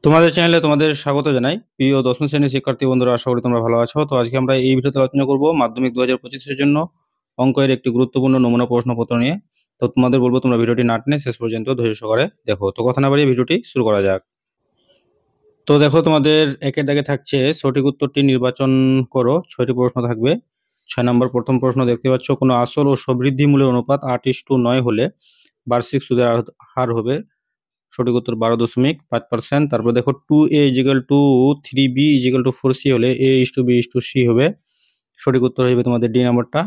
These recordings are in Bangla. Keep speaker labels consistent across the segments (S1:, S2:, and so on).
S1: তোমাদের চ্যানেলে তোমাদের স্বাগত জানাই। প্রিয় দশম শ্রেণীর শিক্ষার্থী বন্ধুরা, আশা করি তোমরা ভালো আছো। তো আজকে আমরা এই ভিডিওতে আলোচনা করব মাধ্যমিক 2025-এর জন্য অঙ্কের একটি গুরুত্বপূর্ণ নমুনা প্রশ্নপত্র নিয়ে। তো তোমাদের বলবো তোমরা ভিডিওটি না টেনে শেষ পর্যন্ত ধৈর্য সহকারে দেখো। তো কথা না বাড়িয়ে ভিডিওটি শুরু করা যাক। তো দেখো, তোমাদের একের দাগে থাকছে সঠিক উত্তরটি নির্বাচন করো। 6টি প্রশ্ন থাকবে। 6 নম্বর প্রথম প্রশ্ন দেখতে পাচ্ছ, কোনো আসল ও সবৃদ্ধি মূল্যের অনুপাত 8:9 হলে বার্ষিক সুদের হার হবে। সঠিক উত্তর 12.5%। তারপর দেখো, 2a is equal two 3b is equal two 4c হলে a:b:c হবে। সঠিক উত্তর হবে তোমাদের ডি নাম্বারটা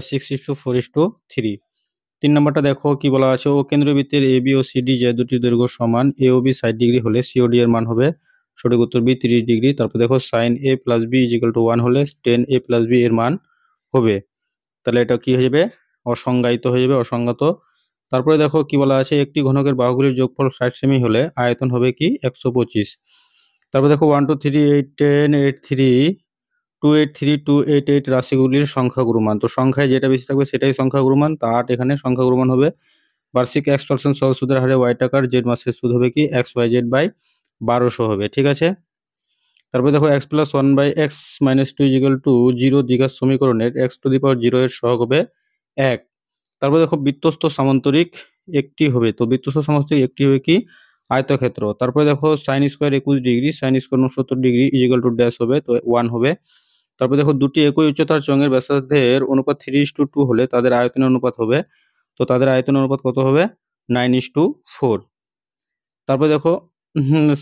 S1: 6:4:3। 3 নম্বরটা দেখো কি বলা আছে, ও কেন্দ্রীয় বৃত্তের এ বি ও সিডি যে দুটি দৈর্ঘ্য সমান, এ ও বি 60 ডিগ্রি হলে সিওডি এর মান হবে। সঠিক উত্তর বি 30 ডিগ্রি। তারপর দেখো, সাইন এ প্লাস বি ইজিক্যাল টু 1 হলে টেন এ প্লাস বি এর মান হবে। তাহলে এটা কি হয়ে যাবে? অসংজ্ঞায়িত হয়ে যাবে, অসংজ্ঞাত। তারপরে দেখো কি বলা আছে, একটি ঘনকের বাহুগুলির যোগফল 60 সেমি হলে আয়তন হবে কি 125। তারপর দেখো, 1 2 3 8 10 8 3 2 8 8 রাশিগুলির সংখ্যা গুরুমান। তো সংখ্যায় যেটা বেশি থাকবে সেটাই সংখ্যা গুরুমান, তা 8 এখানে সংখ্যা গুরুমান হবে। বার্ষিক X% সহজ সুদের হারে ওয়াই টাকার জেড মাসের সুদ হবে কি XYZ/1200 হবে। ঠিক আছে। তারপরে দেখো, x+1/x-2 দ্বিঘাত সমীকরণের x⁻0 এর সহগ হবে 1। তারপর দেখো, বৃত্তস্থ সামান্তরিক একটি হবে। তো বৃত্তস্থ সামান্তরিক একটি হবে কি আয়তক্ষেত্র। তারপরে দেখো, sine square 21 degree sine square 69 degree equal to dash হবে, তো 1 হবে। তারপর দেখো, দুটি একই উচ্চতার চোঙের ব্যাসার্ধের অনুপাত 3:2 হলে তাদের আয়তনের অনুপাত হবে। তো তাদের আয়তনের অনুপাত কত হবে? 9:4। তারপর দেখো,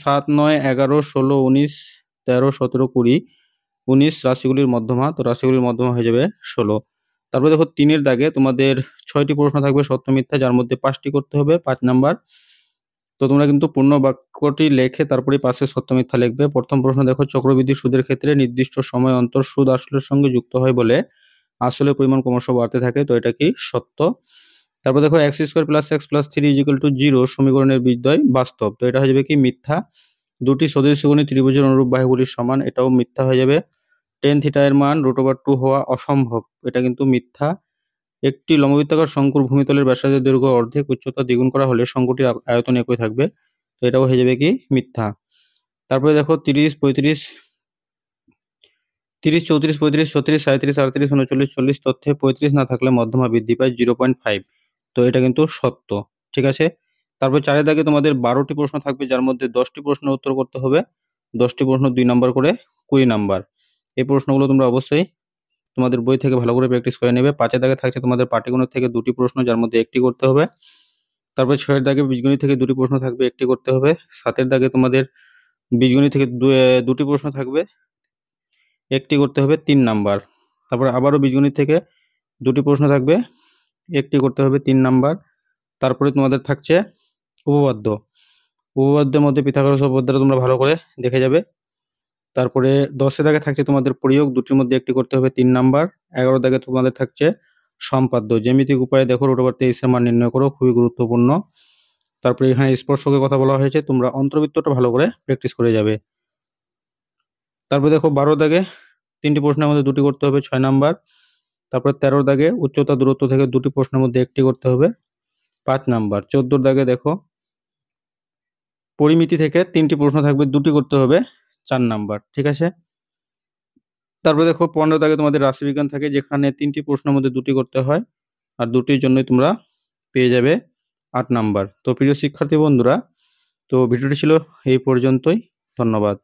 S1: 7 9 11 16 19 13 17 20 19 রাশিগুলির মধ্যমা। তো রাশিগুলির মধ্যমা হয়ে যাবে 16। তারপর দেখো, 3-এর দাগে তোমাদের 6টি প্রশ্ন থাকবে সত্য মিথ্যা, যার মধ্যে 5টি করতে হবে 5 নাম্বার। তো তোমরা কিন্তু পূর্ণ বাক্যটি লেখে তারপরে পাশে সত্য মিথ্যা লিখবে। প্রথম প্রশ্ন দেখো, চক্রবৃদ্ধি সুদের ক্ষেত্রে নির্দিষ্ট সময় অন্তর সুদ আসলের সঙ্গে যুক্ত হয় বলে আসলের পরিমাণ ক্রমশ বাড়তে থাকে। তো এটা কি সত্য। তারপর দেখো, x² + x+3 0 সমীকরণের বীজদ্বয় বাস্তব। তো এটা হয়ে যাবে কি মিথ্যা। দুটি সদৃশগুণী ত্রিভুজের অনুরূপ বাহুগুলির সমান, এটাও মিথ্যা হয়ে যাবে। টেন থিটা এর মান √2 হওয়া অসম্ভব, এটা কিন্তু মিথ্যা। একটি লম্ববৃত্তাকার শঙ্কুর ভূমিতলের ব্যাসার্ধের দৈর্ঘ্য অর্ধেক, উচ্চতা দ্বিগুণ করা হলে শঙ্কুটির আয়তন একই থাকবে। তো এটাও হয়ে যাবে কি মিথ্যা। তারপরে দেখো, 30 35 30 34 35 36 37 38 39 40 তথ্যে 35 না থাকলে মধ্যমা বৃদ্ধি পায় 0.5। তো এটা কিন্তু সত্য। ঠিক আছে। তারপর 4-এর দাগে তোমাদের 12টি প্রশ্ন থাকবে, যার মধ্যে 10টি প্রশ্নের উত্তর করতে হবে। 10টি প্রশ্ন 2 নাম্বার করে 20 নাম্বার। এই প্রশ্নগুলো তোমরা অবশ্যই তোমাদের বই থেকে ভালো করে প্র্যাকটিস করে নেবে। 5-এর দাগে থাকছে তোমাদের পাটিগণিত থেকে 2টি প্রশ্ন, যার মধ্যে 1টি করতে হবে। তারপর 6-এর দাগে বীজগণিত থেকে 2টি প্রশ্ন থাকবে, 1টি করতে হবে। 7-এর দাগে তোমাদের বীজগণিত থেকে 2টি প্রশ্ন থাকবে, 1টি করতে হবে 3 নাম্বার। তারপর আবারও বীজগণিত থেকে 2টি প্রশ্ন থাকবে, 1টি করতে হবে 3 নাম্বার। তারপরে তোমাদের থাকছে উপপাদ্য। উপপাদ্যের মধ্যে পিথাগোরাস উপপাদ্যটা তোমরা ভালো করে দেখে যাবে। তারপরে 10-এর দাগে থাকছে তোমাদের প্রয়োগ, দুটির মধ্যে 1টি করতে হবে 3 নাম্বার। 11 দাগে তোমাদের থাকছে সম্পাদ্য। জ্যামিতিক উপায়ে দেখো √23 এর মান নির্ণয় করো, খুবই গুরুত্বপূর্ণ। তারপরে এখানে স্পর্শকের কথা বলা হয়েছে, তোমরা অন্তর্বৃত্তটা ভালো করে প্র্যাকটিস করে যাবে। তারপরে দেখো, 12 দাগে 3টি প্রশ্নের মধ্যে 2টি করতে হবে 6 নাম্বার। তারপরে 13 দাগে উচ্চতা দূরত্ব থেকে 2টি প্রশ্নের মধ্যে 1টি করতে হবে 5 নাম্বার। 14 দাগে দেখো পরিমিতি থেকে 3টি প্রশ্ন থাকবে, 2টি করতে হবে 4 নাম্বার। ঠিক আছে। তারপরে দেখো, 15 দাগে তোমাদের রাশিবিজ্ঞান থাকে, যেখানে 3টি প্রশ্নের মধ্যে 2টি করতে হয়, আর 2টির জন্যই তোমরা পেয়ে যাবে 8 নাম্বার। তো প্রিয় শিক্ষার্থী বন্ধুরা, তো ভিডিওটি ছিল এই পর্যন্তই। ধন্যবাদ।